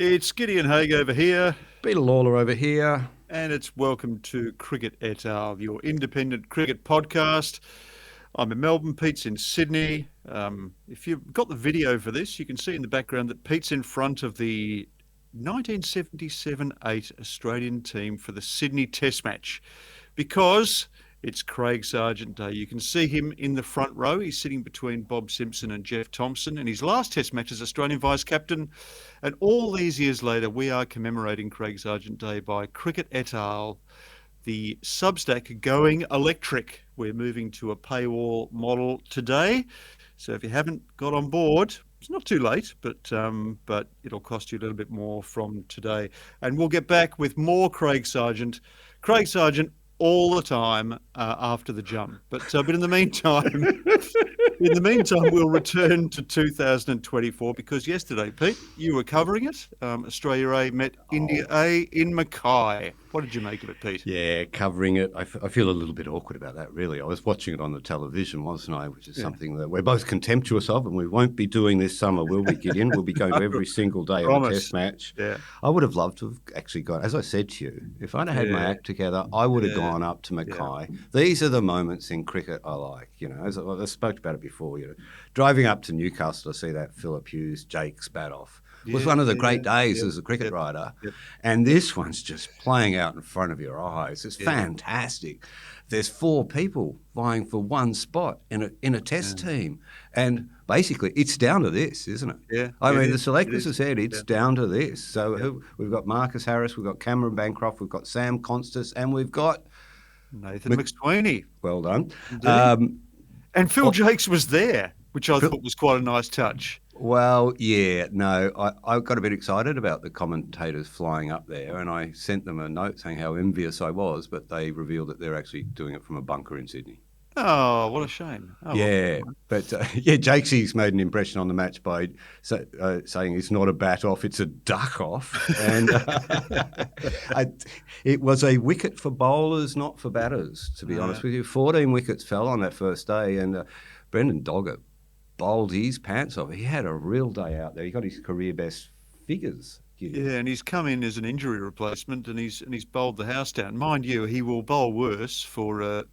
It's Gideon Haig over here, Peter Lawler over here. and it's welcome to Cricket et al., your independent cricket podcast. I'm in Melbourne, Pete's in Sydney. If you've got the video for this, you can see in the background that Pete's in front of the 1977-8 Australian team for the Sydney Test match because it's Craig Serjeant Day. You can see him in the front row. He's sitting between Bob Simpson and Jeff Thompson in his last Test match as Australian vice-captain. And all these years later, we are commemorating Craig Serjeant Day by Cricket et al., the Substack going electric. We're moving to a paywall model today. So if you haven't got on board, it's not too late, but it'll cost you a little bit more from today. And we'll get back with more Craig Serjeant. Craig Serjeant all the time after the jump. But in the meantime, we'll return to 2024 because yesterday, Pete, you were covering it. Australia A met India A in Mackay. What did you make of it, Pete? Yeah, covering it. I feel a little bit awkward about that, really. I was watching it on the television, wasn't I? Which is something that we're both contemptuous of, and we won't be doing this summer, will we, Gideon? We'll be going to every single day of a Test match. Yeah. I would have loved to have actually gone, as I said to you, if I'd have had my act together, I would have gone up to Mackay. Yeah. These are the moments in cricket I like, as I spoke about it before, driving up to Newcastle to see that Philip Hughes, Jake's bat off. It was one of the great days as a cricket writer. Yep. And this one's just playing out in front of your eyes. It's fantastic. There's 4 people vying for one spot in a test team. And basically, it's down to this, isn't it? Yeah. I mean, the selectors have said it's down to this. So we've got Marcus Harris, we've got Cameron Bancroft, we've got Sam Constas, and we've got Nathan McSweeney. Well done. And Phil Jakes was there, which I thought was quite a nice touch. Well, yeah, no, I got a bit excited about the commentators flying up there, and I sent them a note saying how envious I was, but they revealed that they're actually doing it from a bunker in Sydney. Oh, what a shame. Oh, yeah, but Jakesy's made an impression on the match by saying it's not a bat off, it's a duck off. And it was a wicket for bowlers, not for batters, to be honest with you. 14 wickets fell on that first day, and Brendan Doggett bowled his pants off. He had a real day out there. He got his career best figures. Yeah, and he's come in as an injury replacement, and he's bowled the house down. Mind you, he will bowl worse he'll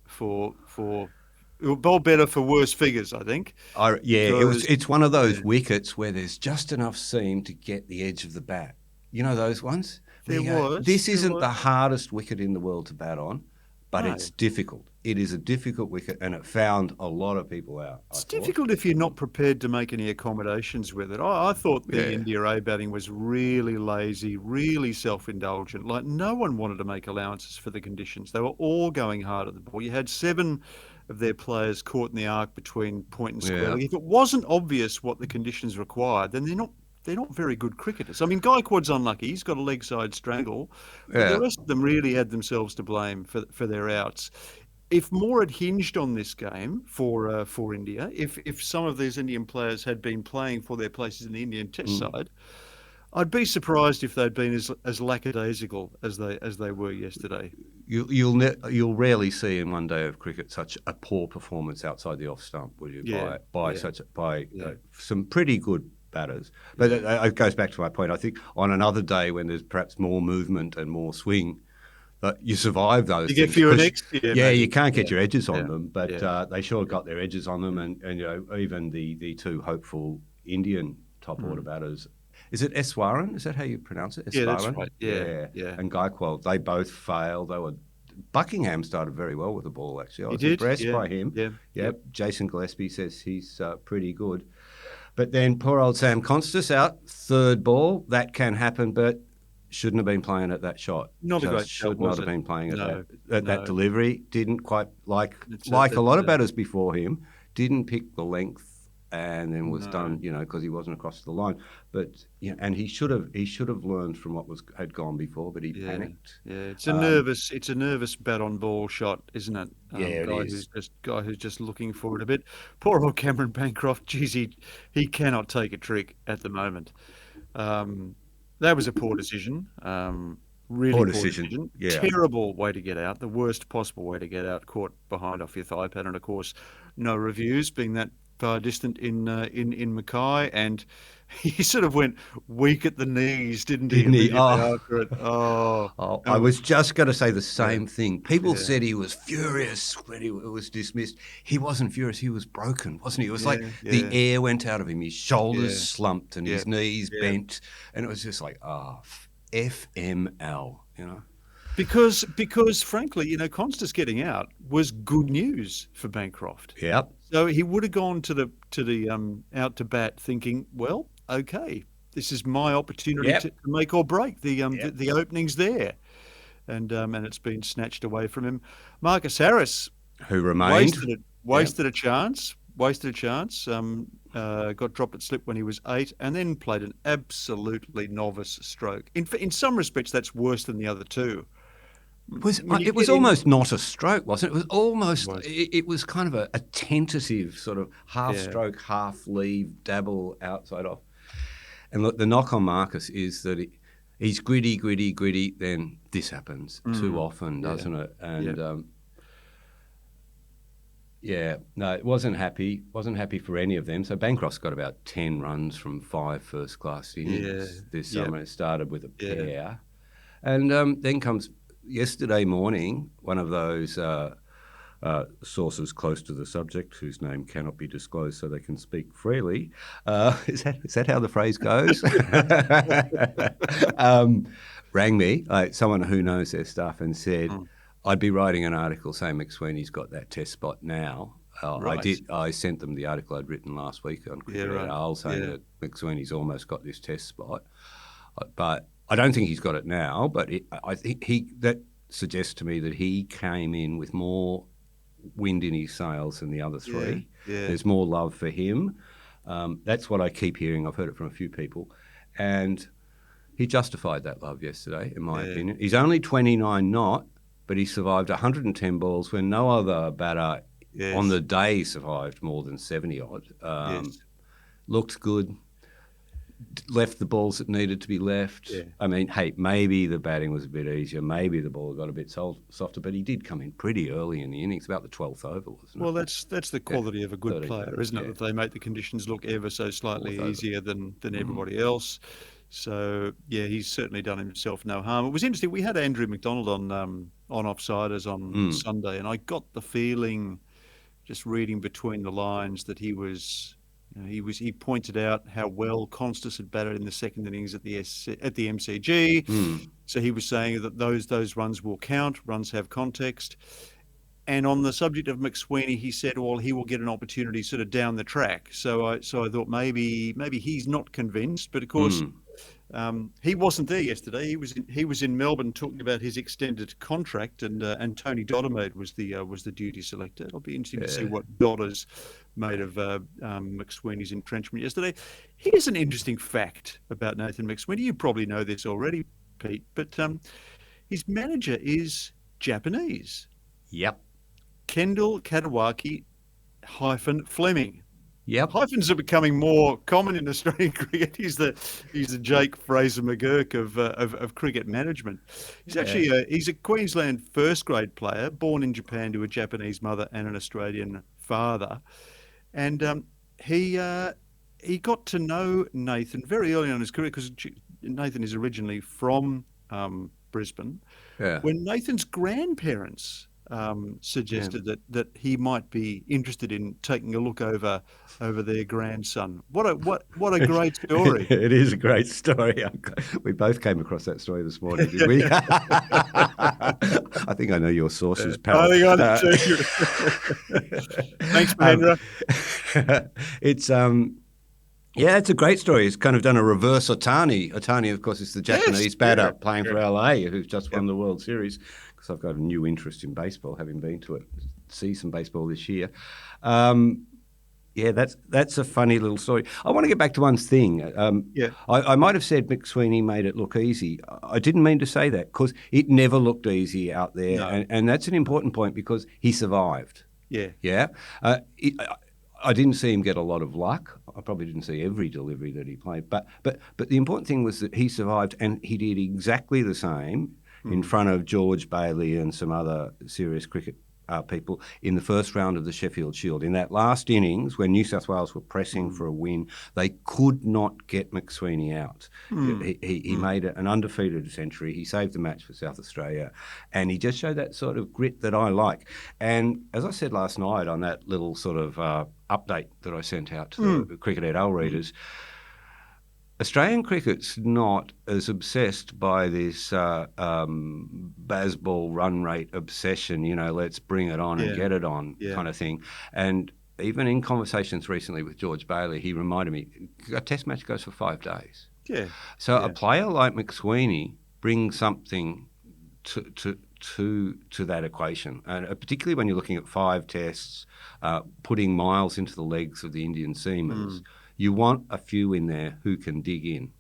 bowl better for worse figures, I think. It's one of those wickets where there's just enough seam to get the edge of the bat. You know those ones? This isn't the hardest wicket in the world to bat on, but it's difficult. It is a difficult wicket, and it found a lot of people out. It's difficult if you're not prepared to make any accommodations with it. I thought the India A batting was really lazy, really self-indulgent. Like, no one wanted to make allowances for the conditions. They were all going hard at the ball. You had 7 of their players caught in the arc between point and square. Like, if it wasn't obvious what the conditions required, then they're not very good cricketers. I mean, Gaikwad's unlucky. He's got a leg side strangle. But the rest of them really had themselves to blame for their outs. If more had hinged on this game for India, if some of these Indian players had been playing for their places in the Indian Test side, I'd be surprised if they'd been as lackadaisical as they were yesterday. You'll rarely see in one day of cricket such a poor performance outside the off stump, will you? By some pretty good batters. But it goes back to my point. I think on another day when there's perhaps more movement and more swing, you survive those. You get fewer nicks. You can't get your edges on them, but they sure got their edges on them, and even the 2 hopeful Indian top order batters. Is it Eswaran? Is that how you pronounce it? Eswaran? Yeah, that's right. Yeah. And Gaikwad, they both failed. Buckingham started very well with the ball, actually. I was impressed by him. Yep. Jason Gillespie says he's pretty good. But then poor old Sam Constas out, 3rd ball. That can happen, but shouldn't have been playing at that shot. Not a great shot, should not have been playing at that delivery. Didn't quite like a lot of batters before him. Didn't pick the length, and then was done. Because he wasn't across the line. But and he should have learned from what had gone before. But he panicked. Yeah, it's a nervous bat on ball shot, isn't it? It is. Guy who's just looking for it a bit. Poor old Cameron Bancroft. Geez, he cannot take a trick at the moment. That was a poor decision. Really poor decision. Yeah. Terrible way to get out. The worst possible way to get out. Caught behind off your thigh pad, and of course, no reviews. Being that far distant in Mackay, and he sort of went weak at the knees, didn't he? Didn't he? Immediately Oh, after it. Oh, I was just going to say the yeah, same thing. People yeah, said he was furious when he was dismissed. He wasn't furious. He was broken, wasn't he? It was like yeah, the yeah, air went out of him. His shoulders yeah, slumped and yeah, his knees yeah. bent. And it was just like, FML, you know? Because frankly, Constance getting out was good news for Bancroft. Yep. So he would have gone to the out to bat thinking, well, okay, this is my opportunity Yep. to make or break. Yep. The opening's there, and it's been snatched away from him. Marcus Harris Who remained. wasted a chance. Got dropped at slip when he was 8, and then played an absolutely novice stroke. In some respects, that's worse than the other two. It was almost not a stroke, wasn't it? It was almost, Was. it was kind of a tentative sort of half Yeah. stroke, half leave, dabble outside off. And look, the knock on Marcus is that he's gritty, then this happens too often, doesn't it? And no, it wasn't happy for any of them. So Bancroft's got about 10 runs from 5 first-class innings this summer. It started with a pair. And then comes yesterday morning, one of those sources close to the subject, whose name cannot be disclosed so they can speak freely. Is that how the phrase goes? Rang me, someone who knows their stuff, and said, I'd be writing an article saying McSweeney's got that test spot now. Right. I sent them the article I'd written last week on Cricket Owl saying that McSweeney's almost got this test spot. But I don't think he's got it now, but I think that suggests to me that he came in with more wind in his sails than the other three. Yeah. There's more love for him. That's what I keep hearing. I've heard it from a few people. And he justified that love yesterday, in my opinion. He's only 29 not, but he survived 110 balls when no other batter on the day survived more than 70-odd. Looked good. Left the balls that needed to be left. Yeah. I mean, hey, maybe the batting was a bit easier. Maybe the ball got a bit softer, but he did come in pretty early in the innings, about the 12th over, wasn't it? Well, that's the quality of a good player, isn't it? Yeah. That they make the conditions look ever so slightly easier than everybody else. So he's certainly done himself no harm. It was interesting. We had Andrew McDonald on Offsiders on Sunday, and I got the feeling, just reading between the lines, that he pointed out how well Constance had batted in the second innings at the MCG. So he was saying that those runs will count. Runs have context. And on the subject of McSweeney, he said, well, he will get an opportunity sort of down the track. So I thought maybe he's not convinced, but of course. He wasn't there yesterday. He was in Melbourne talking about his extended contract, and Tony Doddermade was the duty selector. It'll be interesting to see what Dodder's made of McSweeney's entrenchment yesterday. Here's an interesting fact about Nathan McSweeney. You probably know this already, Pete, but his manager is Japanese. Yep. Kendall Katawaki - Fleming. Yep. Hyphens are becoming more common in Australian cricket. He's the Jake Fraser McGurk of cricket management. He's actually he's a Queensland first grade player, born in Japan to a Japanese mother and an Australian father, and he got to know Nathan very early on in his career, because Nathan is originally from Brisbane. Yeah. When Nathan's grandparents suggested that he might be interested in taking a look over their grandson. What a great story! It is a great story. We both came across that story this morning, did we? I think I know your sources, pal. I think I did too. Thanks, Mahendra. It's it's a great story. It's kind of done a reverse Otani. Otani, of course, is the Japanese batter playing for LA, who's just won the World Series. Because I've got a new interest in baseball, having been to see some baseball this year. That's a funny little story. I want to get back to one thing. I might have said McSweeney made it look easy. I didn't mean to say that, because it never looked easy out there. No. And that's an important point, because he survived. Yeah. I didn't see him get a lot of luck. I probably didn't see every delivery that he played. But the important thing was that he survived, and he did exactly the same in front of George Bailey and some other serious cricket people in the first round of the Sheffield Shield. In that last innings, when New South Wales were pressing for a win, they could not get McSweeney out. He made an undefeated century. He saved the match for South Australia, and he just showed that sort of grit that I like. And as I said last night on that little sort of update that I sent out to the Cricket NL readers, Australian cricket's not as obsessed by this baseball run rate obsession, let's bring it on and get it on kind of thing. And even in conversations recently with George Bailey, he reminded me, a test match goes for 5 days. Yeah. So a player like McSweeney brings something to that equation, and particularly when you're looking at 5 tests, putting miles into the legs of the Indian seamers. You want a few in there who can dig in.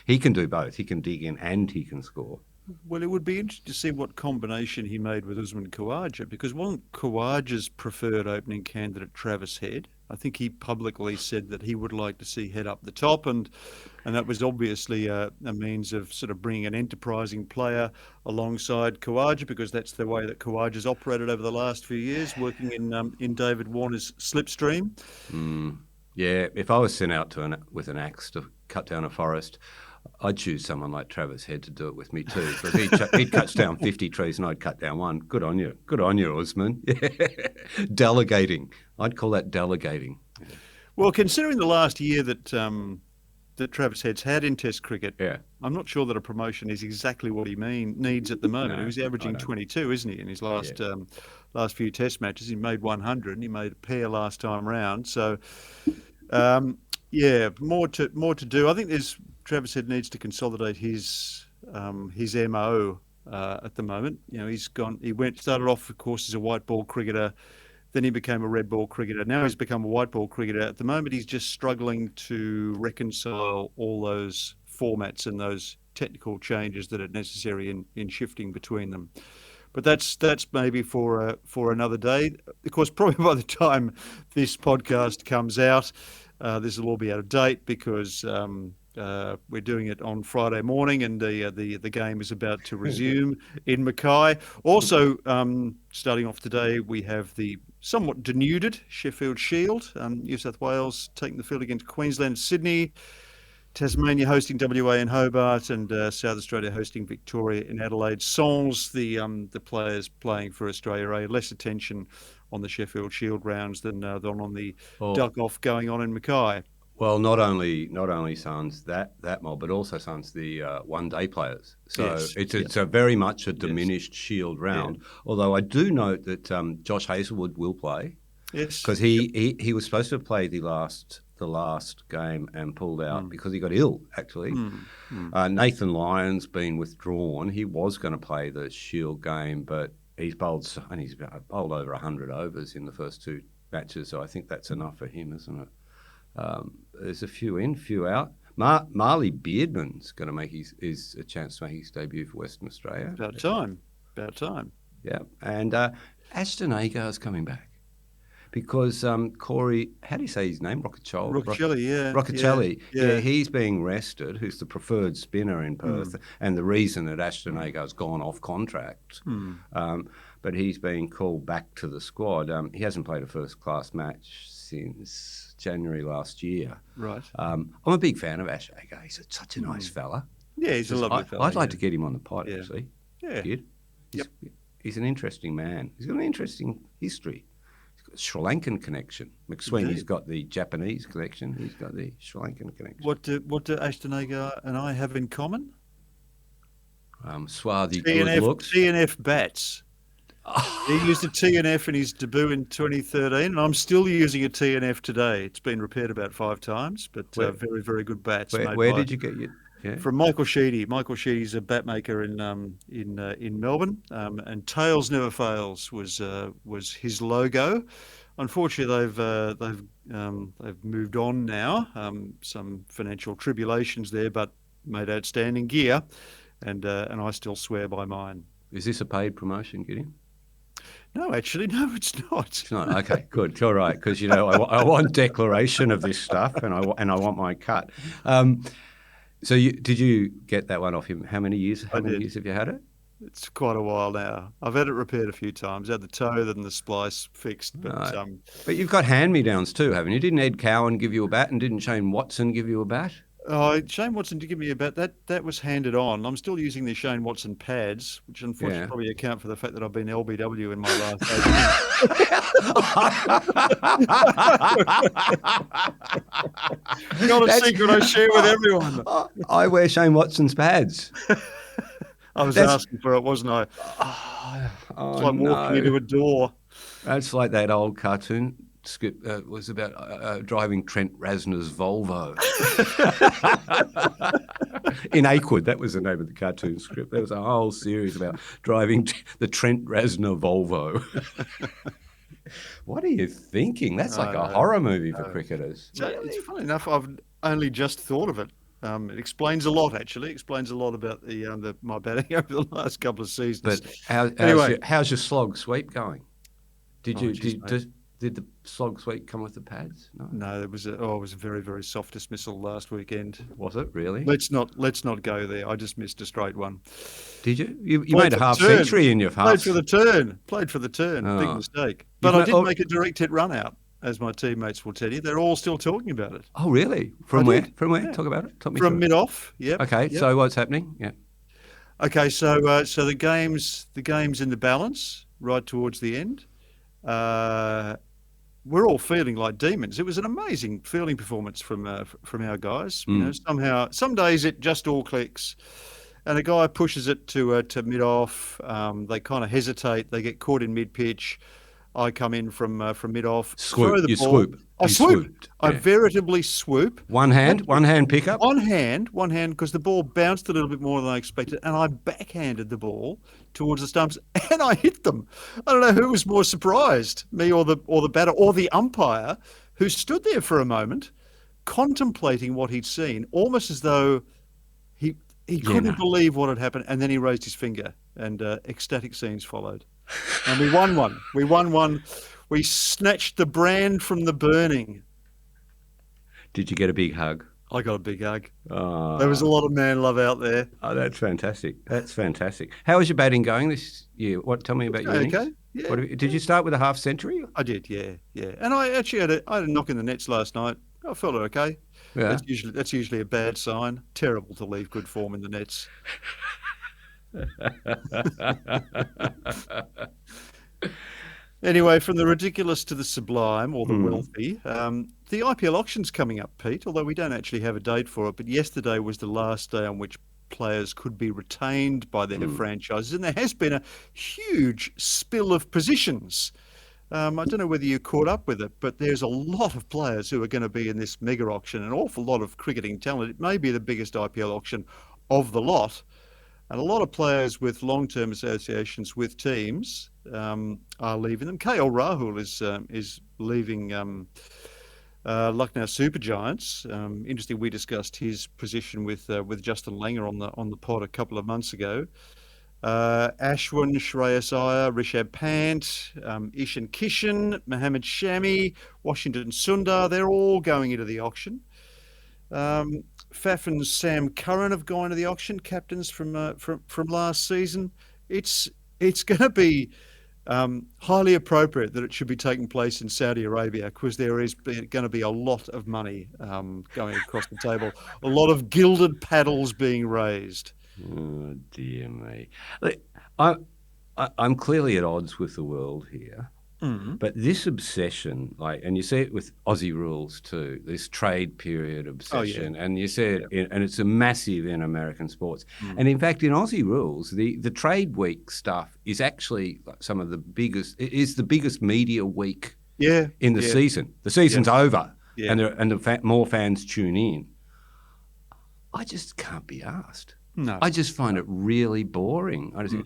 He can do both. He can dig in and he can score. Well, it would be interesting to see what combination he made with Usman Khawaja, because wasn't Khawaja's preferred opening candidate Travis Head? I think he publicly said that he would like to see Head up the top, and that was obviously a means of sort of bringing an enterprising player alongside Khawaja, because that's the way that Khawaja's operated over the last few years, working in David Warner's slipstream. Yeah, if I was sent out with an axe to cut down a forest, I'd choose someone like Travis Head to do it with me too, because he'd cut down 50 trees and I'd cut down 1. Good on you. Good on you, Usman. Delegating. I'd call that delegating. Well, considering the last year that Travis Head's had in Test cricket, I'm not sure that a promotion is exactly what he needs at the moment. He was averaging 22, isn't he, in his last few Test matches? He made 100 and he made a pair last time round. So, more to do. I think Travis Head needs to consolidate his MO at the moment. He started off, of course, as a white ball cricketer. Then he became a red ball cricketer. Now he's become a white ball cricketer. At the moment, he's just struggling to reconcile all those formats and those technical changes that are necessary in shifting between them. But that's maybe for another day. Of course, probably by the time this podcast comes out, this will all be out of date, because we're doing it on Friday morning, and the game is about to resume in Mackay. Also, starting off today, we have the somewhat denuded Sheffield Shield. New South Wales taking the field against Queensland, Sydney, Tasmania hosting WA in Hobart, and South Australia hosting Victoria in Adelaide. Sans the players playing for Australia, less attention on the Sheffield Shield rounds than on the duck-off going on in Mackay. Well, not only sans that mob, but also sans the one-day players. So it's a very much a diminished Shield round. Yeah. Although I do note that Josh Hazlewood will play. Yes. Because he was supposed to play the last game and pulled out because he got ill, actually. Nathan Lyon's been withdrawn. He was going to play the Shield game, but he's bowled over 100 overs in the first 2 matches, so I think that's enough for him, isn't it? There's a few in, few out. Marley Beardman's going to make a chance to make his debut for Western Australia. About time. Yeah, and Ashton Agar's coming back. Because Corey, how do you say his name? Roccacelli, yeah. He's being rested, who's the preferred spinner in Perth, and the reason that Ashton Agar's gone off contract. But he's been called back to the squad. He hasn't played a first-class match since January last year. Right. I'm a big fan of Ash Agar. He's such a nice fella. Yeah, he's a lovely fella. I'd like to get him on the pod, actually. Yeah. He's an interesting man. He's got an interesting history. Sri Lankan connection. McSweeney's got the Japanese connection. He's got the Sri Lankan connection. What do Ashton Agar and I have in common? Swarthy good looks. TNF bats. He used a TNF in his debut in 2013, and I'm still using a TNF today. It's been repaired about 5 times, but very, very good bats. Where did you get your... Yeah. From Michael Sheedy. Michael Sheedy's a bat maker in Melbourne, and Tails Never Fails was his logo. Unfortunately, they've moved on now. Some financial tribulations there, but made outstanding gear, and I still swear by mine. Is this a paid promotion, Gideon? No, actually, no, it's not. It's not. Okay, good. It's all right, because I want declaration of this stuff, and I want my cut. So did you get that one off him? How many years? How many years have you had it? It's quite a while now. I've had it repaired a few times. Had the toe and the splice fixed, but Right. But you've got hand-me-downs too, haven't you? Didn't Ed Cowan give you a bat, and didn't Shane Watson give you a bat? Shane Watson did give me a bat. That was handed on. I'm still using the Shane Watson pads, which unfortunately Yeah. probably account for the fact that I've been LBW in my last 8 years. Not a secret I share with everyone. I wear Shane Watson's pads. I was asking for it, wasn't I? It's like walking into a door. That's like that old cartoon script was about driving Trent Reznor's Volvo. In Achewood, that was the name of the cartoon script. There was a whole series about driving the Trent Reznor Volvo. What are you thinking? That's like a horror movie for cricketers. It's funny enough, I've only just thought of it. It explains a lot, actually. It explains a lot about my batting over the last couple of seasons. But how's your slog sweep going? Did the slog sweep come with the pads? No, it was a very, very soft dismissal last weekend. Was it really? Let's not go there. I just missed a straight one. Did you? You made a half century in your half. Played for the turn. Oh. Big mistake. But I did make a direct hit run out, as my teammates will tell you. They're all still talking about it. Oh, really? From where? From where? Yeah. Talk about it. Talk me from mid-off. Yeah. Okay. Yep. So what's happening? Yeah. Okay. So the game's in the balance right towards the end. We're all feeling like demons. It was an amazing fielding performance from our guys. You know, somehow, some days it just all clicks, and a guy pushes it to mid-off. They kind of hesitate. They get caught in mid-pitch. I come in from mid-off. Swoop. You ball. Swoop. I swooped. Yeah. I veritably swoop. One hand pickup? One hand, because the ball bounced a little bit more than I expected, and I backhanded the ball towards the stumps, and I hit them. I don't know who was more surprised, me or the batter or the umpire, who stood there for a moment, contemplating what he'd seen, almost as though he couldn't believe what had happened, and then he raised his finger, and ecstatic scenes followed. And we won one. We snatched the brand from the burning. Did you get a big hug? I got a big hug. Oh. There was a lot of man love out there. Oh, that's fantastic. How was your batting going this year? Tell me about your innings. Okay. Yeah. Did you start with a half century? I did, yeah. And I actually had a knock in the nets last night. I felt okay. Yeah. That's usually a bad sign. Terrible to leave good form in the nets. Anyway, from the ridiculous to the sublime, or the wealthy, the IPL auction's coming up, Pete, although we don't actually have a date for it. But yesterday was the last day on which players could be retained by their franchises. And there has been a huge spill of positions. I don't know whether you caught up with it, but there's a lot of players who are going to be in this mega auction, an awful lot of cricketing talent. It may be the biggest IPL auction of the lot. And a lot of players with long-term associations with teams are leaving them. KL Rahul is leaving Lucknow Super Giants. Interesting, we discussed his position with Justin Langer on the pod a couple of months ago. Ashwin, Shreyas Iyer, Rishabh Pant, Ishan Kishan, Mohammad Shami, Washington Sundar, they're all going into the auction. Faf and Sam Curran have gone to the auction, captains from last season. It's going to be highly appropriate that it should be taking place in Saudi Arabia, because there is going to be a lot of money going across the table, a lot of gilded paddles being raised. Oh, dear me. Look, I'm clearly at odds with the world here. But this obsession, and you see it with Aussie rules too, this trade period obsession, and you see it, and it's a massive in American sports. And in fact, in Aussie rules, the trade week stuff is actually some of the biggest. It is the biggest media week in the season. The season's over, and more fans tune in. I just can't be asked. No. I just find it really boring. I just think,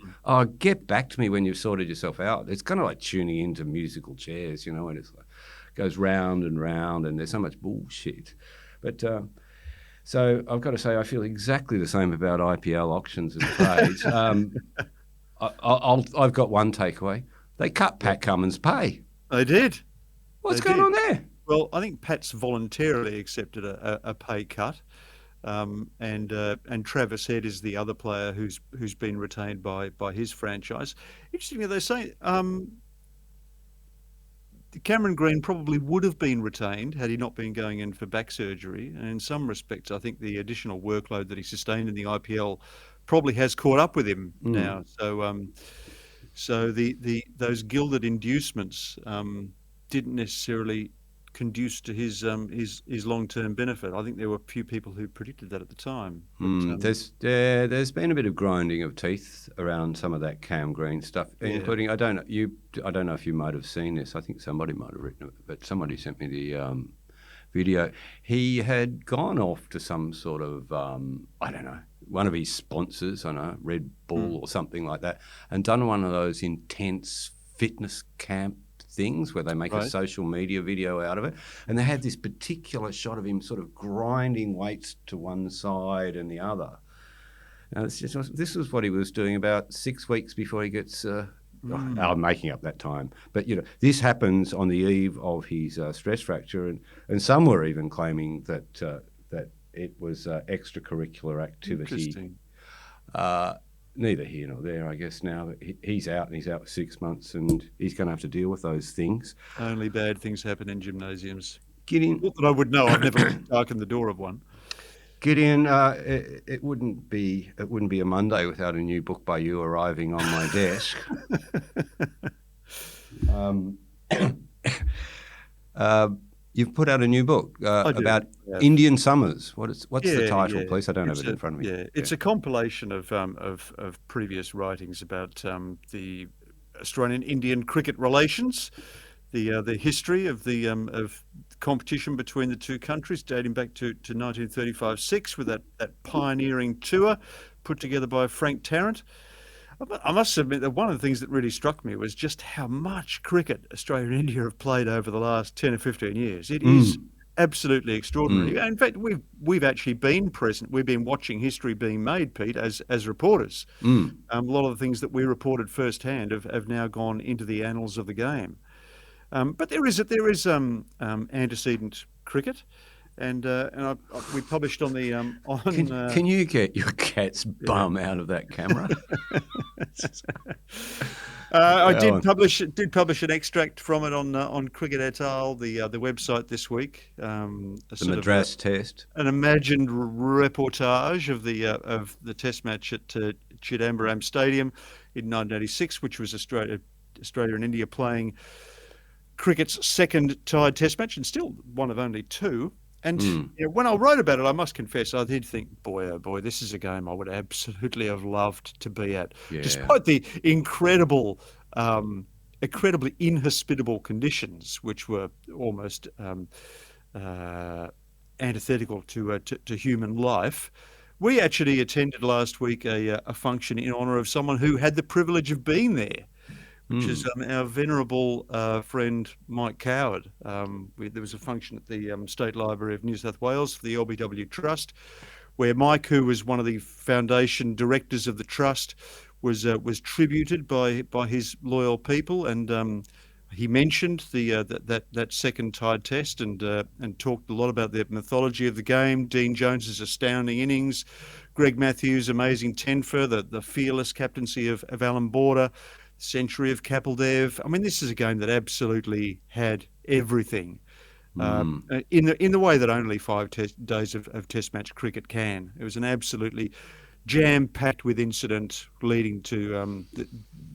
get back to me when you've sorted yourself out. It's kind of like tuning into musical chairs, and it's like goes round and round, and there's so much bullshit. But so I've got to say, I feel exactly the same about IPL auctions and trades. I've got one takeaway: they cut Pat Cummins' pay. They did. What's going on there? Well, I think Pat's voluntarily accepted a pay cut. and Travis Head is the other player who's been retained by his franchise. Interestingly, they say Cameron Green probably would have been retained had he not been going in for back surgery. And in some respects, I think the additional workload that he sustained in the IPL probably has caught up with him now. So those gilded inducements didn't necessarily conduce to his long-term benefit. I think there were a few people who predicted that at the time. But, there's been a bit of grinding of teeth around some of that Cam Green stuff, including I don't know if you might have seen this. I think somebody might have written it, but somebody sent me the video. He had gone off to some sort of I don't know, one of his sponsors, I don't know, Red Bull or something like that, and done one of those intense fitness camp things where they make a social media video out of it, and they had this particular shot of him sort of grinding weights to one side and the other. Now, this was what he was doing about 6 weeks before he gets. I'm making up that time, but this happens on the eve of his stress fracture, and some were even claiming that that it was extracurricular activity. Interesting. Neither here nor there, I guess. Now he's out, and he's out for 6 months, and he's going to have to deal with those things. Only bad things happen in gymnasiums. Gideon, not that I would know. I've never darkened the door of one. Gideon, it wouldn't be a Monday without a new book by you arriving on my desk. You've put out a new book about Indian summers. What's the title, please? I don't have it in front of me. It's a compilation of previous writings about the Australian-Indian cricket relations, the history of the competition between the two countries, dating back to 1935-6, with that pioneering tour put together by Frank Tarrant. I must admit that one of the things that really struck me was just how much cricket Australia and India have played over the last 10 or 15 years. It is absolutely extraordinary. In fact, we've actually been present. We've been watching history being made, Pete, as reporters. A lot of the things that we reported firsthand have now gone into the annals of the game. But there is antecedent cricket. And we published on the Can you get your cat's bum out of that camera? I did publish an extract from it on Cricket et al. The website this week. The Madras Test, an imagined reportage of the Test match at Chidambaram Stadium in 1986, which was Australia and India playing cricket's second tied Test match, and still one of only two. And when I wrote about it, I must confess, I did think, boy, oh boy, this is a game I would absolutely have loved to be at, despite the incredibly inhospitable conditions, which were almost antithetical to human life. We actually attended last week a function in honour of someone who had the privilege of being there, which is our venerable friend Mike Coward. There was a function at the State Library of New South Wales for the LBW Trust, where Mike, who was one of the foundation directors of the trust, was tributed by his loyal people, and he mentioned that second tied Test and talked a lot about the mythology of the game, Dean Jones's astounding innings, Greg Matthews' amazing 10-fer, the fearless captaincy of Alan Border, century of Kapil. I mean, this is a game that absolutely had everything in the way that only 5 days of Test match cricket can. It was an absolutely jam-packed with incident, leading to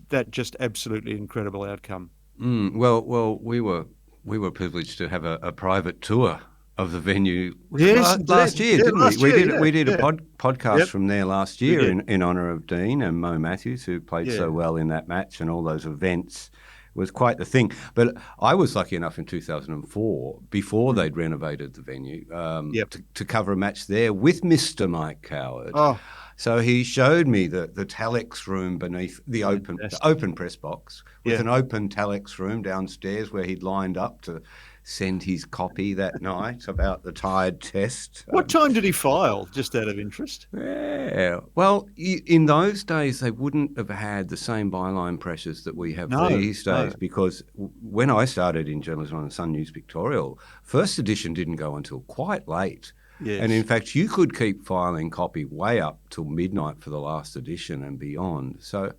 that just absolutely incredible outcome. Well, we were privileged to have a private tour of the venue last year, didn't we? We did a podcast from there last year in honour of Dean and Mo Matthews, who played so well in that match, and all those events. It was quite the thing. But I was lucky enough in 2004, before they'd renovated the venue, to cover a match there with Mr. Mike Coward. Oh. So he showed me the telex room beneath the open press box, with an open telex room downstairs where he'd lined up to send his copy that night about the tied Test. What time did he file, just out of interest? Yeah, well, in those days they wouldn't have had the same byline pressures that we have these days, because when I started in journalism on the Sun News Pictorial, first edition didn't go until quite late. Yes. And in fact, you could keep filing copy way up till midnight for the last edition and beyond. So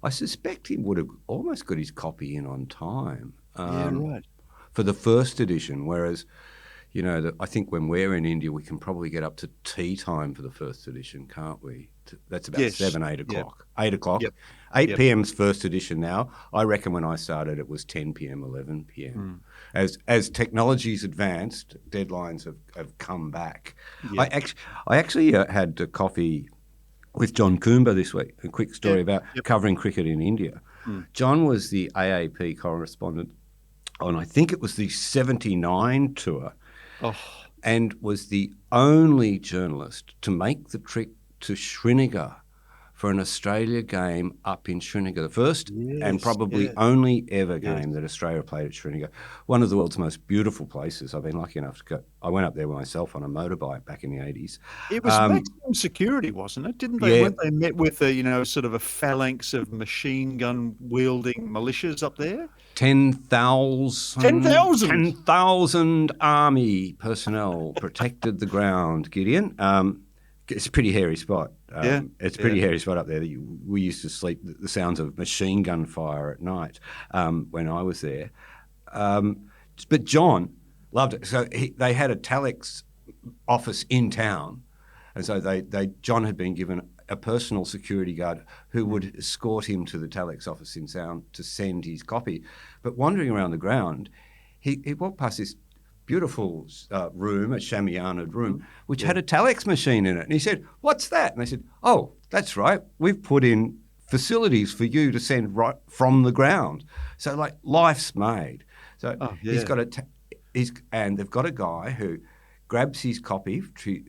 I suspect he would have almost got his copy in on time right. for the first edition, whereas, I think when we're in India, we can probably get up to tea time for the first edition, can't we? That's about Yes. 7, 8 o'clock. 8 o'clock. Yep. 8 p.m.'s first edition now. I reckon when I started, it was 10 p.m., 11 p.m. As technology's advanced, deadlines have come back. Yep. I actually had a coffee with John Coomber this week, a quick story about covering cricket in India. John was the AAP correspondent on, I think it was the 79 tour, and was the only journalist to make the trip to Srinagar for an Australia game up in Srinagar, the first and probably only ever game that Australia played at Srinagar, one of the world's most beautiful places. I've been lucky enough to go. I went up there myself on a motorbike back in the 80s. It was maximum security, wasn't it? Didn't they? Yeah. Weren't they met with a, sort of a phalanx of machine gun wielding militias up there? 10,000 army personnel protected the ground, Gideon. It's a pretty hairy spot. It's a pretty hairy spot up there. We used to sleep the sounds of machine gun fire at night when I was there. But John loved it. So they had a telex office in town, and so John had been given a personal security guard who would escort him to the telex office in town to send his copy. But wandering around the ground, he walked past this beautiful room, a shamianaed room, which had a telex machine in it. And he said, "What's that?" And they said, "Oh, that's right. We've put in facilities for you to send right from the ground." So, like, life's made. So he's got and they've got a guy who grabs his copy,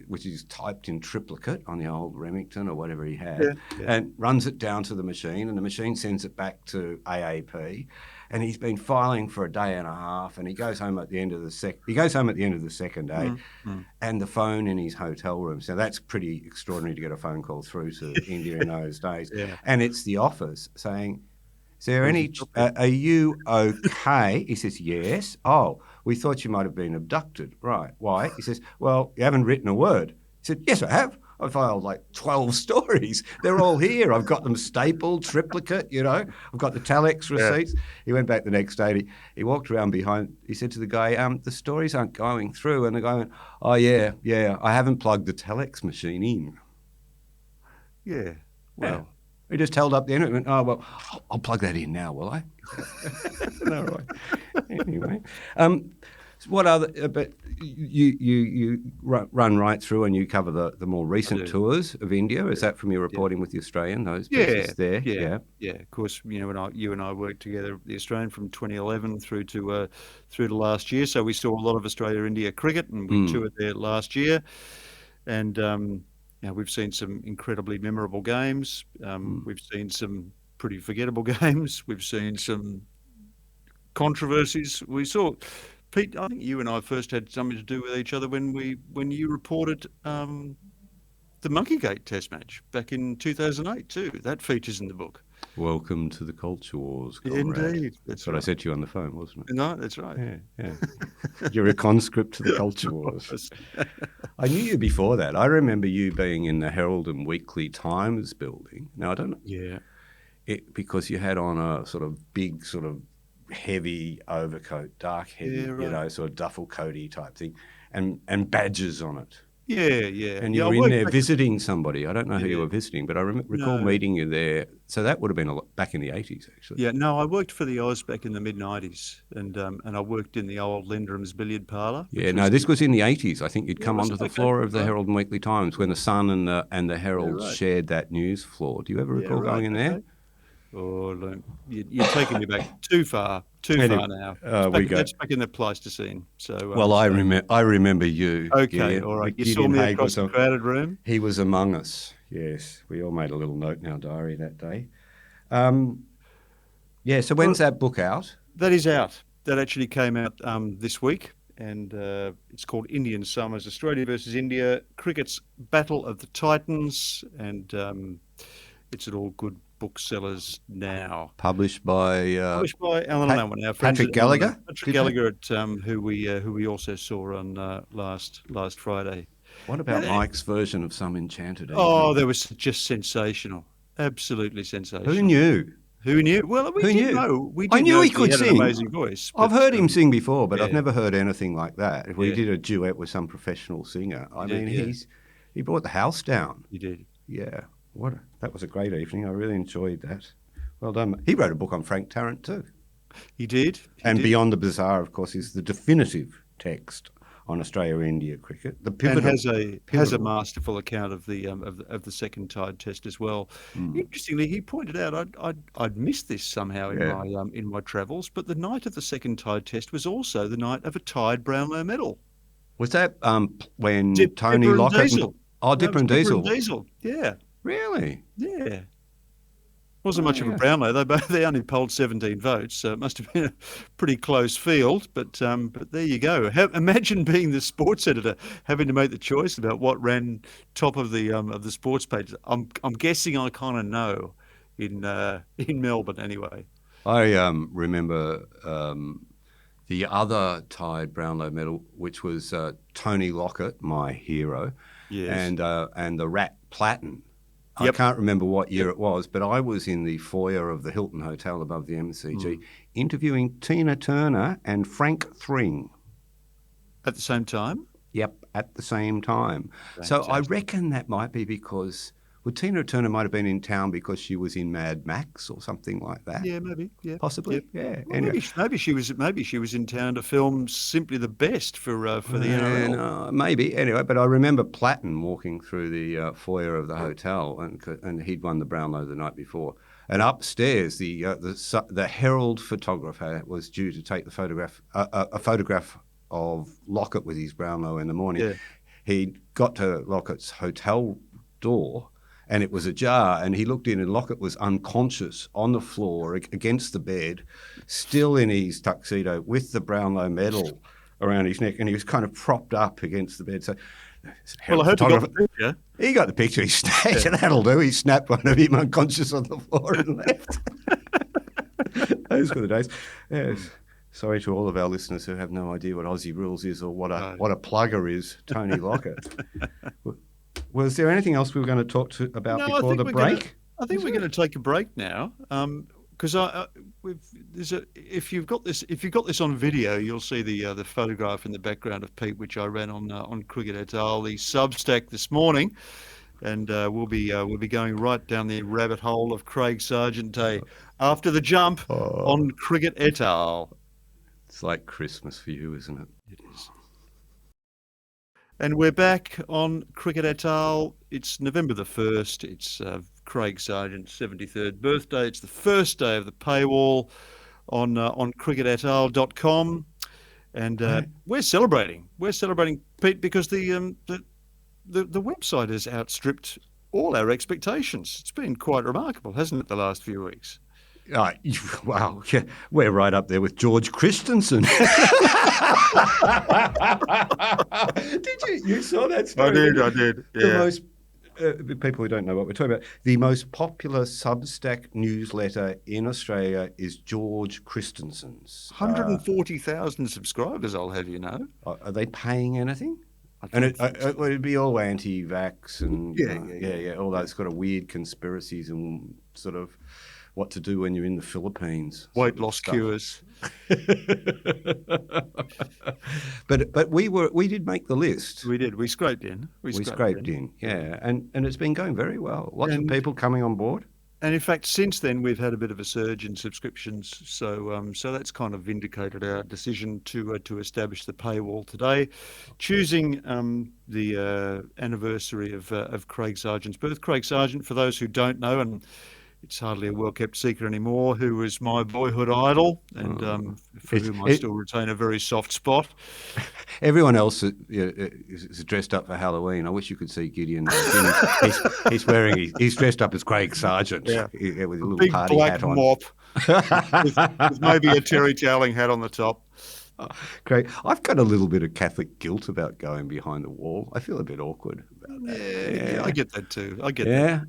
which is typed in triplicate on the old Remington or whatever he had, and runs it down to the machine, and the machine sends it back to AAP. And he's been filing for a day and a half, and he goes home at the end of the second day, and the phone in his hotel room. So that's pretty extraordinary to get a phone call through to India in those days. And it's the office saying, "Is there any? Are you okay?" He says, "Yes." "Oh, we thought you might have been abducted." "Right. Why?" He says, "Well, you haven't written a word." He said, "Yes, I have. I filed like 12 stories. They're all here. I've got them stapled, triplicate, I've got the telex receipts." He went back the next day. He walked around behind. He said to the guy, "The stories aren't going through." And the guy went, "Oh, yeah, I haven't plugged the telex machine in." Yeah. Well. He just held up the end and went, "Oh, well, I'll plug that in now, will I?" No, right. Anyway. What other? But you run right through and you cover the more recent tours of India. Is that from your reporting with the Australian? Those pieces there. Yeah. Of course, you and I worked together at the Australian from 2011 through to last year. So we saw a lot of Australia-India cricket, and we toured there last year. And we've seen some incredibly memorable games. We've seen some pretty forgettable games. We've seen some controversies. We saw. Pete, I think you and I first had something to do with each other when you reported the Monkeygate Test match back in 2008 too. That features in the book. Welcome to the Culture Wars, comrade. Indeed, that's what I said to you on the phone, wasn't it? No, that's right. Yeah. You're a conscript to the Culture Wars. I knew you before that. I remember you being in the Herald and Weekly Times building. Now I don't know. Yeah. Because you had on a sort of big sort of heavy overcoat, dark heavy, sort of duffel coaty type thing, and badges on it. Yeah. And you were in there visiting somebody. I don't know who you were visiting, but I recall meeting you there. So that would have been back in the 80s, actually. Yeah, no, I worked for the Oz back in the mid-90s, and I worked in the old Linderham's billiard parlour. Yeah, no, this was in the 80s. I think you'd come onto the floor of the Herald and Weekly Times when the Sun and the Herald shared that news floor. Do you ever recall going in there? Oh, look, you're taking me back too far now. That's back in the Pleistocene. So, I remember you. Okay, Gideon. all right. You saw me across the crowded room. He was among us. Yes, we all made a little note in our diary that day. So when's that book out? That is out. That actually came out this week, and it's called Indian Summers: Australia versus India, Cricket's Battle of the Titans, and it's at all good booksellers now. Published by Alan and Owen, our friends Patrick Gallagher. Patrick Gallagher, who we also saw on last Friday. What about Mike's version of Some Enchanted Oh, Evening? that was just sensational. Absolutely sensational. Who knew? Who knew? Well, we Who did knew? know. We I did knew know he that he could had an sing. amazing voice. I've But, heard him sing before, but I've yeah. never heard anything like that. If we Yeah. did a duet with some professional singer, I did, mean, yeah. he brought the house down. He did. Yeah, that was a great evening. I really enjoyed that. Well done. He wrote a book on Frank Tarrant too. He did. And Beyond the Bizarre, of course, is the definitive text on Australia-India cricket. The And pivotal, has a masterful account of the second tide test as well. Interestingly, he pointed out I'd missed this somehow in my travels, but the night of the second tide test was also the night of a tied Brownlow medal. Was that when Tony Dipper and Lockett Diesel. Dipper and Dipper Diesel? and Diesel. Yeah. Really? Yeah. Wasn't much of a Brownlow. They only polled 17 votes, so it must have been a pretty close field. But there you go. Imagine being the sports editor, having to make the choice about what ran top of the sports page. I'm guessing I kind of know in Melbourne anyway. I remember the other tied Brownlow medal, which was Tony Lockett, my hero, Yes. and the Rat Platten. Yep. I can't remember what year it was, but I was in the foyer of the Hilton Hotel above the MCG interviewing Tina Turner and Frank Thring. At the same time? Yep, at the same time. So I reckon that might be because, Tina Turner might have been in town because she was in Mad Max or something like that. Yeah, maybe. Yeah, possibly. Yep. Yeah. Well, Anyway. maybe she was in town to film Simply the Best for the NRL. Maybe. Anyway, but I remember Platten walking through the foyer of the hotel, and he'd won the Brownlow the night before. And upstairs, the Herald photographer was due to take the photograph, a photograph of Lockett with his Brownlow in the morning. Yeah. He got to Lockett's hotel door, and it was ajar, and he looked in, and Lockett was unconscious on the floor against the bed, still in his tuxedo with the Brownlow medal around his neck, and he was kind of propped up against the bed. So, Well, I hope he got the picture. He got the picture. He snapped, that'll do. He snapped one of him unconscious on the floor and left. Those were the days. Yes. Sorry to all of our listeners who have no idea what Aussie Rules is or what a plugger is, Tony Lockett. Was there anything else we were going to talk about before the break? I think we're going to take a break now, because if you've got this on video, you'll see the photograph in the background of Pete, which I ran on Cricket et al. The Substack this morning, and we'll be going right down the rabbit hole of Craig Serjeant Day after the jump on Cricket et al. It's like Christmas for you, isn't it? It is. And we're back on Cricket et al. It's November the 1st. It's Craig Serjeant's 73rd birthday. It's the first day of the paywall on cricketetal.com. And we're celebrating. We're celebrating, Pete, because the website has outstripped all our expectations. It's been quite remarkable, hasn't it, the last few weeks? Wow, yeah, we're right up there with George Christensen. Did you saw that story? I did. Yeah. The most people who don't know what we're talking about, the most popular Substack newsletter in Australia is George Christensen's. 140,000 subscribers, I'll have you know. Are they paying anything? And it'd be all anti-vax and all those kind of weird conspiracies and sort of what to do when you're in the Philippines. Weight loss cures. But we did make the list. We did. We scraped in. We scraped in. Yeah. And it's been going very well. Lots of people coming on board. And in fact, since then, we've had a bit of a surge in subscriptions. So that's kind of vindicated our decision to establish the paywall today, choosing the anniversary of Craig Serjeant's birth. Craig Serjeant, for those who don't know, and it's hardly a well-kept secret anymore, who was my boyhood idol and for whom I still retain a very soft spot. Everyone else is dressed up for Halloween. I wish you could see Gideon. He's dressed up as Craig Serjeant with a little big party black hat on. mop with maybe a terry toweling hat on the top. Craig, I've got a little bit of Catholic guilt about going behind the wall. I feel a bit awkward about that. Yeah, I get that too. I get that.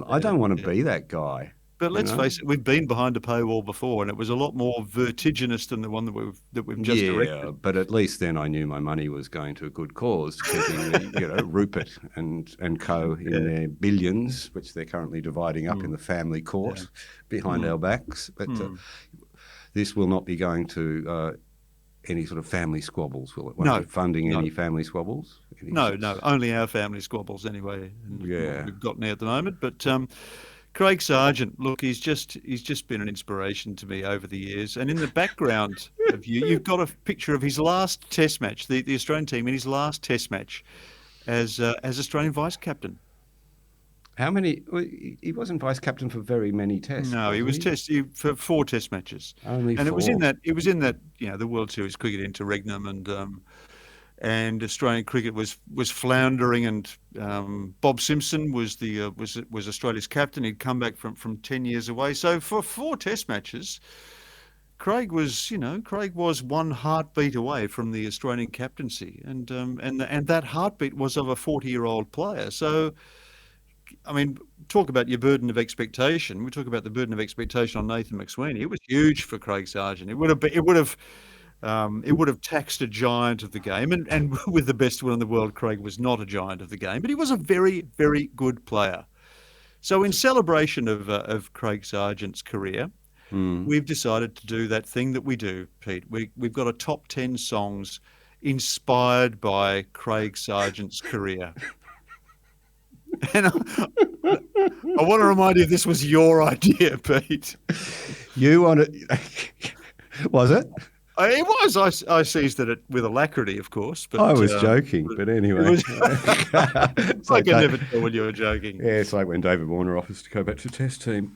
I don't want to be that guy. But let's face it, we've been behind a paywall before, and it was a lot more vertiginous than the one that we've just erected. But at least then I knew my money was going to a good cause, keeping the, Rupert and co in their billions, which they're currently dividing up in the family court behind our backs. But this will not be going to any sort of family squabbles, will it? Won't be funding any family squabbles? No, only our family squabbles anyway. We've got now at the moment, but. Craig Serjeant, look, he's just been an inspiration to me over the years. And in the background of you've got a picture of his last Test match, the Australian team in his last Test match as Australian vice captain. How many? He wasn't vice captain for very many tests. No, he was for 4 Test matches. Only 4. And it was in that the World Series cricket interregnum, and Australian cricket was floundering, and Bob Simpson was Australia's captain. He'd come back from 10 years away. So for 4 Test matches, Craig was one heartbeat away from the Australian captaincy, and that heartbeat was of a 40-year-old player. So, I mean, talk about your burden of expectation. We talk about the burden of expectation on Nathan McSweeney. It was huge for Craig Serjeant. It would have taxed a giant of the game, and with the best will in the world, Craig was not a giant of the game, but he was a very, very good player. So in celebration of Craig Serjeant's career, we've decided to do that thing that we do, Pete. We've got a top 10 songs inspired by Craig Serjeant's career. And I want to remind you, this was your idea, Pete. You want it? Was it? It was. I seized it with alacrity, of course. But I was joking, but anyway. I can never tell when you're joking. Yeah, it's like when David Warner offers to go back to Test team.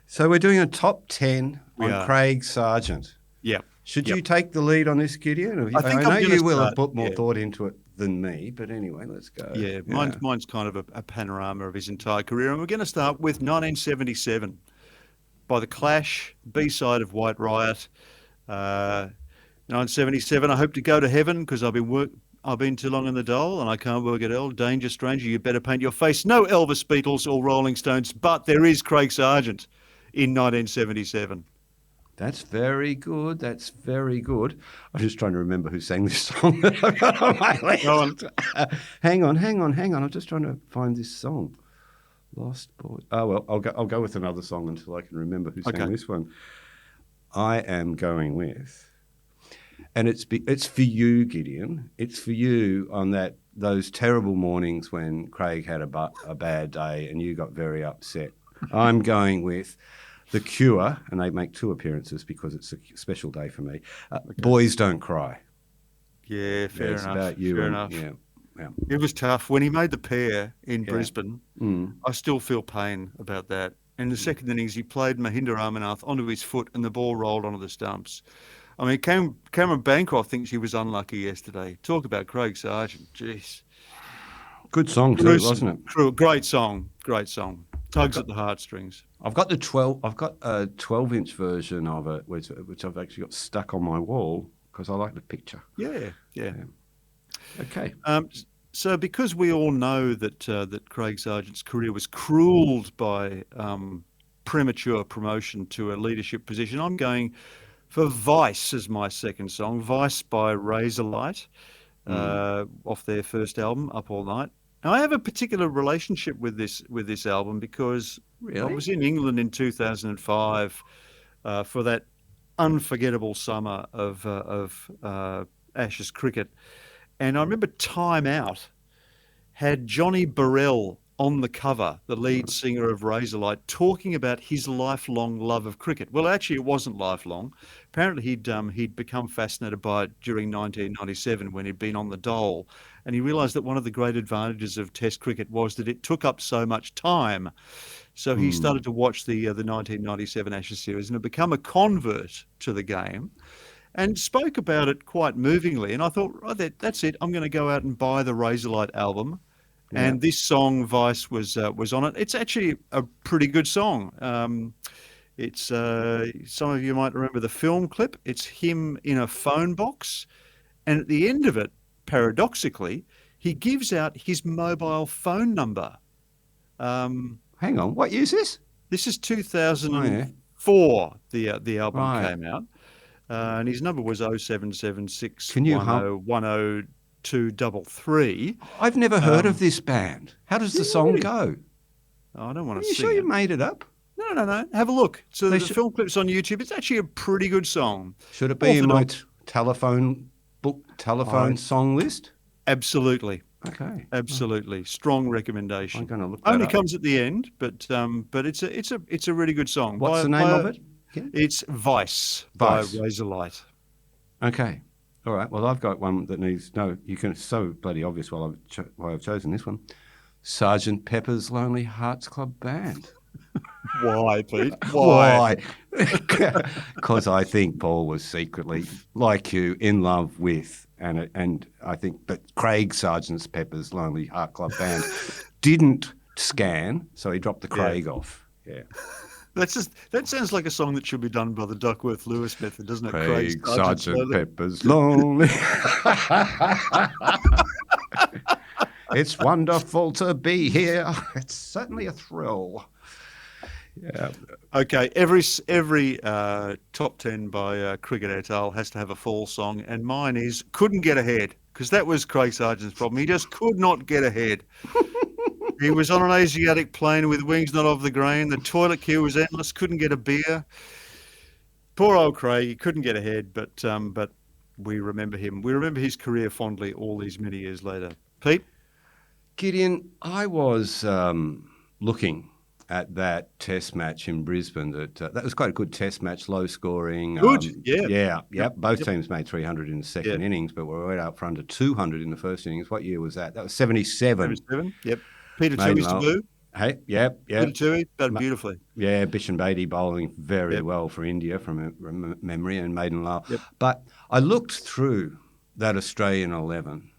So we're doing a top 10 on Craig Serjeant. Yeah. Should you take the lead on this, Gideon? I know you will have put more thought into it than me, but anyway, let's go. Yeah, mine's kind of a panorama of his entire career, and we're going to start with 1977. By The Clash, B-side of White Riot. 1977, I hope to go to heaven because I've been too long in the dole and I can't work at all. Danger, stranger, you better paint your face. No Elvis, Beatles or Rolling Stones, but there is Craig Serjeant in 1977. That's very good. That's very good. I'm just trying to remember who sang this song that I've got on my list. Go on. Hang on. I'm just trying to find this song. Lost Boy. Oh well, I'll go with another song until I can remember who sang this one. I am going with, and it's for you, Gideon. It's for you on those terrible mornings when Craig had a bad day and you got very upset. I'm going with The Cure, and they make 2 appearances because it's a special day for me. Boys Don't Cry. Yeah, fair enough. It's about you. Fair enough. Yeah. It was tough. When he made the pair in Brisbane, I still feel pain about that. In the second innings, he played Mahinda Ramanath onto his foot and the ball rolled onto the stumps. I mean, Cameron Bancroft thinks he was unlucky yesterday. Talk about Craig Serjeant. Jeez. Good song too, wasn't it? Great song. Tugs at the heartstrings. I've got a 12-inch version of it, which I've actually got stuck on my wall because I like the picture. Yeah. Okay. So because we all know that Craig Serjeant's career was cruelled by premature promotion to a leadership position, I'm going for Vice as my second song. Vice by Razorlight, off their first album, Up All Night. Now, I have a particular relationship with this album because I was in England in 2005 for that unforgettable summer of Ashes cricket. And I remember Time Out had Johnny Burrell on the cover, the lead singer of Razorlight, talking about his lifelong love of cricket. Well, actually, it wasn't lifelong. Apparently, he'd become fascinated by it during 1997 when he'd been on the dole, and he realised that one of the great advantages of Test cricket was that it took up so much time. So he started to watch the 1997 Ashes series and had become a convert to the game, and spoke about it quite movingly. And I thought, that's it. I'm going to go out and buy the Razorlight album. Yeah. And this song, Vice, was on it. It's actually a pretty good song. It's some of you might remember the film clip. It's him in a phone box. And at the end of it, paradoxically, he gives out his mobile phone number. Hang on. What year's this? This is Oh, yeah. 2004. The album Right. came out, and his number was 0776 Can you hum? 10233. I've never heard of this band. How does the song Really? go? Oh, I don't want Are to you sing sure it. you made it up? No. Have a look. So They the film clip's on YouTube. It's actually a pretty good song. Should it be in my Orthodox. telephone song list? Absolutely. Okay. Absolutely. Strong recommendation. I'm going to look that Only up. comes at the end, but it's a really good song. What's the name of it? Again? It's Vice by Razorlight. Okay. All right. Well, I've got one that needs it's so bloody obvious why I've chosen this one. Sergeant Pepper's Lonely Hearts Club Band. Why, Pete? Why? Because I think Paul was secretly, like you, in love with, and I think, but Craig Serjeant's Pepper's Lonely Heart Club Band didn't scan, so he dropped the Craig off. Yeah. That sounds like a song that should be done by the Duckworth-Lewis method, doesn't it? Craig Sergeant Pepper's Lonely. It's wonderful to be here. It's certainly a thrill. Yeah. Okay. Every top 10 by Cricket et al. Has to have a fall song, and mine is Couldn't Get Ahead, because that was Craig Sargent's problem. He just could not get ahead. He was on an Asiatic plane with wings not of the grain. The toilet queue was endless. Couldn't get a beer. Poor old Craig. He couldn't get ahead, but we remember him. We remember his career fondly all these many years later. Pete? Gideon, I was looking at that test match in Brisbane. That was quite a good test match, low scoring. Good, yeah. Both teams made 300 in the second innings, but were right up for under 200 in the first innings. What year was that? That was 77. 77, yep. Peter Tui's debut. Hey, yep. Peter Tui, batted beautifully. Yeah, Bishan Beatty bowling very well for India from memory, and Maiden Lal. Yep. But I looked through that Australian 11.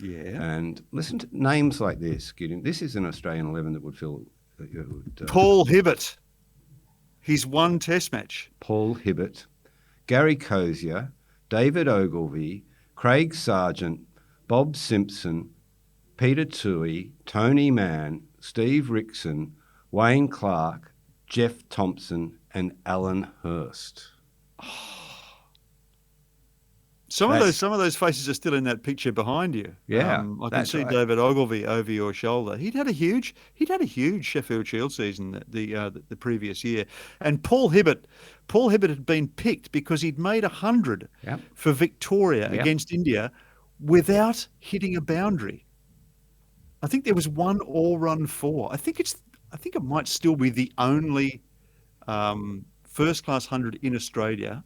Yeah. And listen to names like this, Gideon. This is an Australian 11 that would fill... Paul Hibbert. He's won test match. Paul Hibbert, Gary Cozier, David Ogilvie, Craig Serjeant, Bob Simpson, Peter Tui, Tony Mann, Steve Rickson, Wayne Clark, Jeff Thompson, and Alan Hurst. Some of those faces are still in that picture behind you. Yeah, I can see David Ogilvie over your shoulder. He'd had a huge Sheffield Shield season the previous year, and Paul Hibbert had been picked because he'd made 100 for Victoria against India without hitting a boundary. I think there was one all-run four. I think it might still be the only first-class 100 in Australia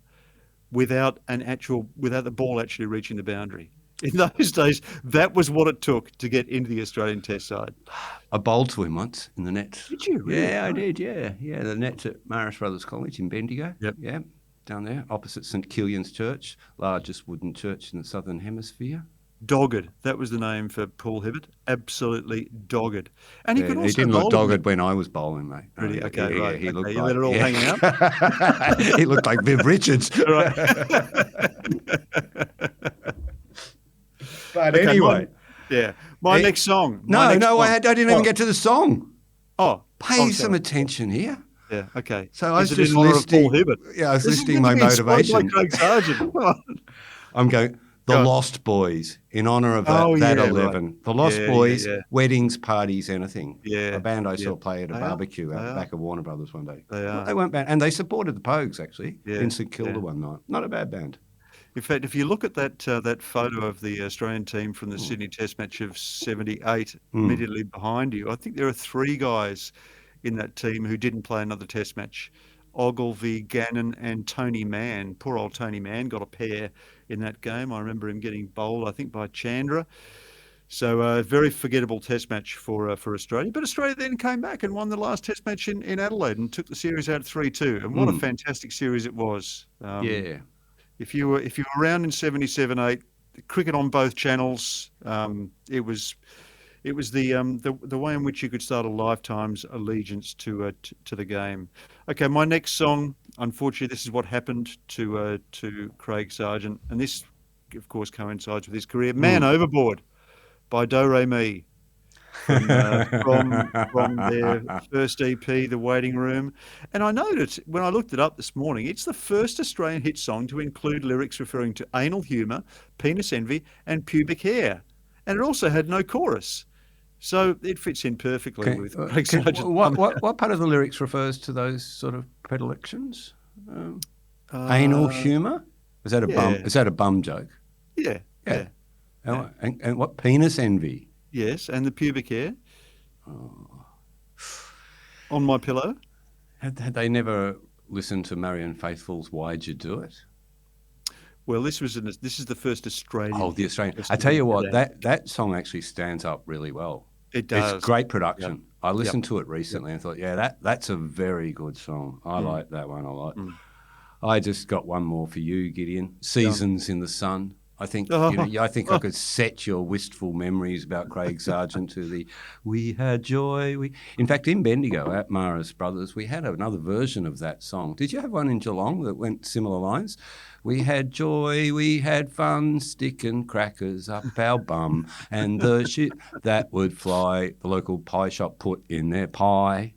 without the ball actually reaching the boundary. In those days, that was what it took to get into the Australian Test side. I bowled to him once in the net. Did you? Really? Yeah, I did. Yeah. The net's at Marist Brothers College in Bendigo. Yep. Yeah, down there, opposite St Killian's Church, largest wooden church in the Southern Hemisphere. Dogged. That was the name for Paul Hibbert. Absolutely dogged. And he could also he didn't look dogged when I was bowling, mate. Really? Okay, right. He looked you like, let it all hang out? He looked like Viv Richards. Right. But anyway. My next song. I didn't even get to the song. Oh. Pay some attention here. Yeah, okay. So I was just listing. Paul Hibbert? Yeah, I was listing my motivation. Craig Sargeant. I'm going... The Lost Boys, in honour of that 11. Right. The Lost Boys, weddings, parties, anything. Yeah. A band I saw play at a barbecue out the back of Warner Brothers one day. They weren't bad. And they supported the Pogues, actually, in St Kilda one night. Not a bad band. In fact, if you look at that photo of the Australian team from the Sydney Test match of 78, immediately behind you, I think there are 3 guys in that team who didn't play another Test match. Ogilvie, Gannon, and Tony Mann. Poor old Tony Mann got a pair in that game. I remember him getting bowled, I think, by Chandra. So a very forgettable Test match for Australia. But Australia then came back and won the last Test match in Adelaide and took the series out 3-2. And what a fantastic series it was. If you were around in 77-8, cricket on both channels, it was the way in which you could start a lifetime's allegiance to the game. Okay, my next song, unfortunately, this is what happened to Craig Serjeant, and this, of course, coincides with his career. Man Overboard by Do Re Mi. from their first EP, The Waiting Room. And I noticed when I looked it up this morning, it's the first Australian hit song to include lyrics referring to anal humour, penis envy, and pubic hair. And it also had no chorus. So it fits in perfectly with Craig Serjeant. What part of the lyrics refers to those sort of predilections? Anal humour? Is that a bum? Is that a bum joke? Yeah. And what penis envy? Yes, and the pubic hair. On my pillow. Had they never listened to Marianne Faithfull's "Why'd You Do It"? Well, this is the first Australian. Oh, the Australian! I tell you what, that song actually stands up really well. It does. It's great production. Yep. I listened to it recently and thought, that's a very good song. I like that one a lot. I just got one more for you, Gideon. "Seasons in the Sun." I think I could set your wistful memories about Craig Serjeant to the "We Had Joy." In fact, in Bendigo at Mara's Brothers, we had another version of that song. Did you have one in Geelong that went similar lines? "We had joy, we had fun, sticking crackers up our bum, and the shit that would fly, the local pie shop put in their pie."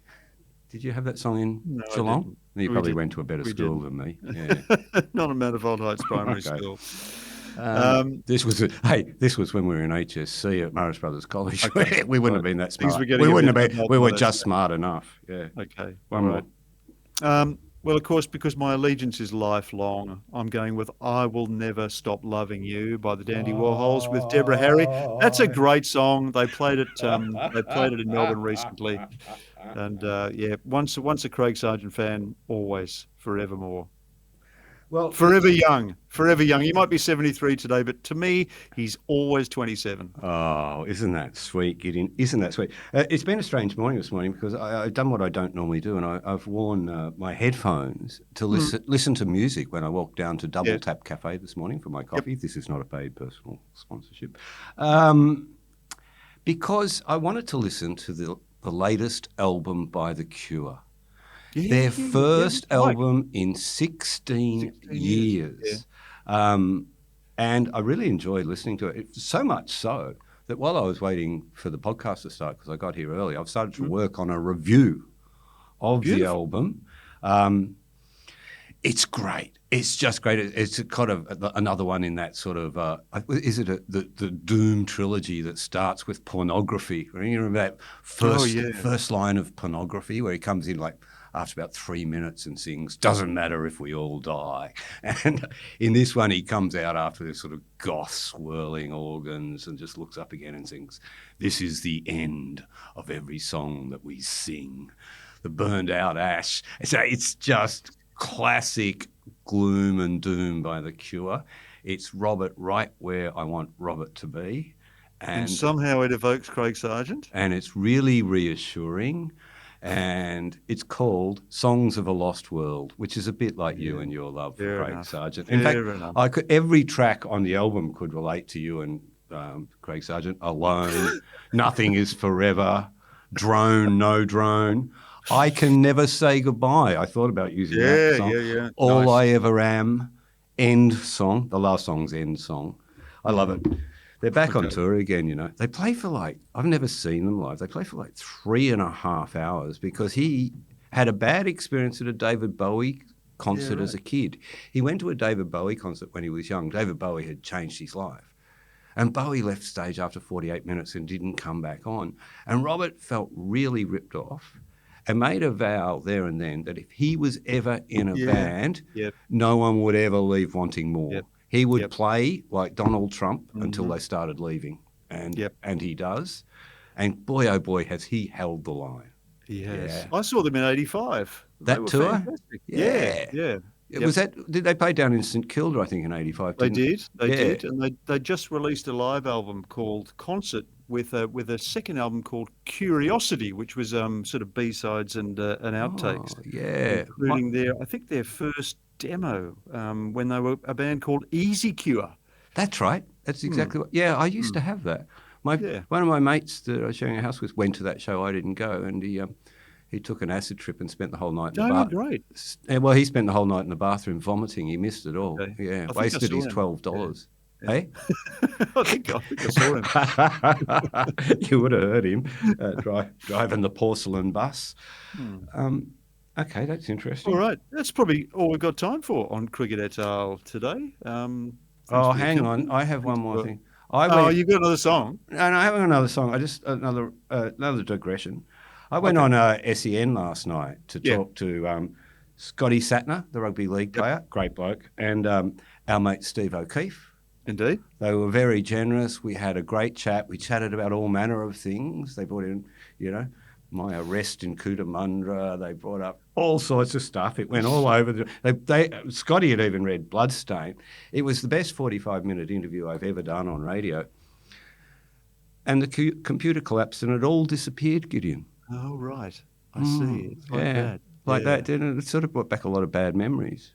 Did you have that song in Geelong? You probably went to a better school than me. Yeah. Not a Manifold Heights Primary School. This was when we were in HSC at Morris Brothers College. Okay. We wouldn't have been that smart. We were just smart enough. Yeah. Okay. One more. Well, of course, because my allegiance is lifelong, I'm going with "I Will Never Stop Loving You" by the Dandy Warhols with Deborah Harry. That's a great song. They played it. They played it in Melbourne recently, and once a Craig Serjeant fan, always, forevermore. Well, forever young. He might be 73 today, but to me, he's always 27. Oh, isn't that sweet, Gideon? Isn't that sweet? It's been a strange morning this morning because I've done what I don't normally do, and I've worn my headphones to listen to music when I walked down to Double Tap Cafe this morning for my coffee. Yep. This is not a paid personal sponsorship. Because I wanted to listen to the latest album by The Cure. Their first album in 16 years. Yeah. And I really enjoyed listening to it. So much so that while I was waiting for the podcast to start, because I got here early, I've started to work on a review of the album. It's great. It's just great. It's kind of another one in that sort of, the Doom trilogy that starts with pornography? You remember that first line of Pornography where he comes in like, after about 3 minutes and sings, "Doesn't matter if we all die." And in this one, he comes out after this sort of goth swirling organs and just looks up again and sings, "This is the end of every song that we sing, the burned out ash." So it's just classic gloom and doom by The Cure. It's Robert right where I want Robert to be. And somehow it evokes Craig Serjeant. And it's really reassuring. And it's called "Songs of a Lost World," which is a bit like you and your love for Craig Serjeant. In fact, every track on the album could relate to you and Craig Serjeant. "Alone," "Nothing Is Forever," "Drone, No Drone," "I Can Never Say Goodbye." I thought about using that song. "All I Ever Am," "End Song." The last song's "End Song." I love it. They're back on tour again, you know. They play for I've never seen them live. They play for 3.5 hours because he had a bad experience at a David Bowie concert as a kid. He went to a David Bowie concert when he was young. David Bowie had changed his life. And Bowie left stage after 48 minutes and didn't come back on. And Robert felt really ripped off and made a vow there and then that if he was ever in a band, no one would ever leave wanting more. Yep. He would play like Donald Trump until they started leaving, and he does. And boy, oh boy, has he held the line. Yes. Yeah. I saw them in 85. That tour? Fantastic. Yeah. Was that? Did they play down in St Kilda, I think, in 85? They did. They did. And they just released a live album called Concert with a second album called Curiosity, which was sort of B-sides and outtakes. Including their first demo when they were a band called Easy Cure. That's right. That's exactly what. Yeah, I used to have that. One of my mates that I was sharing a house with went to that show. I didn't go, and he took an acid trip and spent the whole night in the bathroom. Great. Well, he spent the whole night in the bathroom vomiting. He missed it all. Okay. Yeah, wasted his $12. Hey? I think I saw him. You would have heard him driving the porcelain bus. Okay, that's interesting. All right, that's probably all we've got time for on Cricket et al. Today. Thanks Oh, for your hang on. company. I have one Thanks more for- thing. You got another song? No, I haven't got another song. I just another digression. I went on SEN last night to talk to Scotty Sattner, the rugby league player, great bloke, and our mate Steve O'Keefe. Indeed. They were very generous. We had a great chat. We chatted about all manner of things. They brought in, my arrest in Cootamundra. They brought up all sorts of stuff. It went all over. Scotty had even read Bloodstain. It was the best 45-minute interview I've ever done on radio. And the computer collapsed and it all disappeared, Gideon. Oh, right. I see. It's like that. Like that. It sort of brought back a lot of bad memories,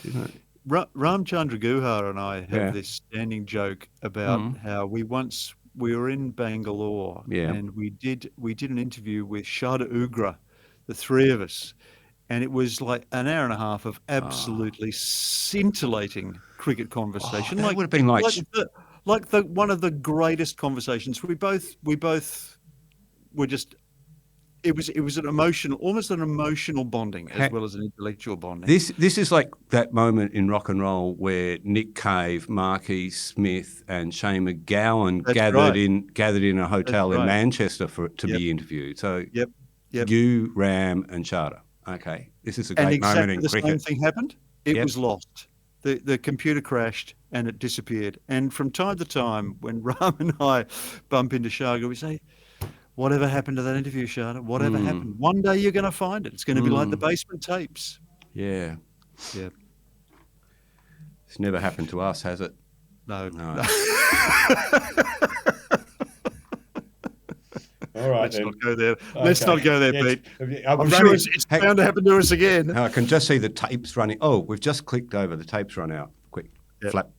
didn't it? Ramchandra Guha and I have this standing joke about how we were in Bangalore and we did an interview with Shada Ugra, the three of us, and it was like an hour and a half of absolutely scintillating cricket conversation. That would have been like one of the greatest conversations. We both were just. It was almost an emotional bonding as well as an intellectual bonding. This is like that moment in rock and roll where Nick Cave, Marquis Smith, and Shane McGowan gathered in a hotel in Manchester to be interviewed. So you, Ram, and Shada. Okay, this is a great moment in cricket. And exactly the same thing happened. It was lost. The computer crashed and it disappeared. And from time to time, when Ram and I bump into Shaga, we say, whatever happened to that interview, Shada? Whatever happened? One day you're going to find it. It's going to be like the basement tapes. Yeah. Yeah. It's never happened to us, has it? No. All right, Let's not go there. Let's not go there, Pete. I'm sure it's bound to happen to us again. I can just see the tapes running. Oh, we've just clicked over. The tapes run out. Quick. Flap.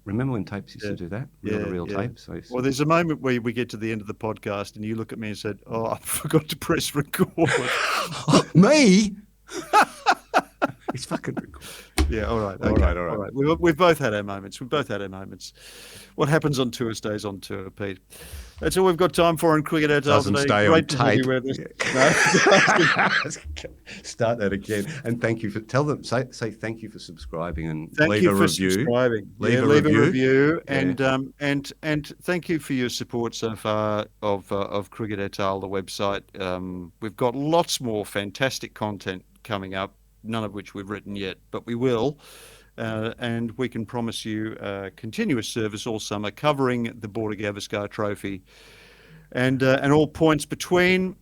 Remember when tapes used to do that? Real tapes? Well, there's a moment where we get to the end of the podcast and you look at me and said, oh, I forgot to press record. Me? It's fucking record. Yeah, all right. All right. We've both had our moments. What happens on tour stays on tour, Pete. That's all we've got time for in Cricket et al. Doesn't today. stay Great on tape. No? Start that again. And thank you say thank you for subscribing and thank leave you a for review. Subscribing. Leave a review. Yeah. And thank you for your support so far of Cricket et al. The website. We've got lots more fantastic content coming up, none of which we've written yet, but we will. And we can promise you continuous service all summer, covering the Border Gavaskar Trophy and all points between.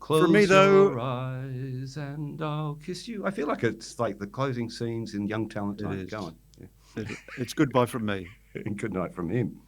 Close for me, though, your eyes and I'll kiss you. I feel like it's like the closing scenes in Young Talent Time. Go on. It's goodbye from me. And good night from him.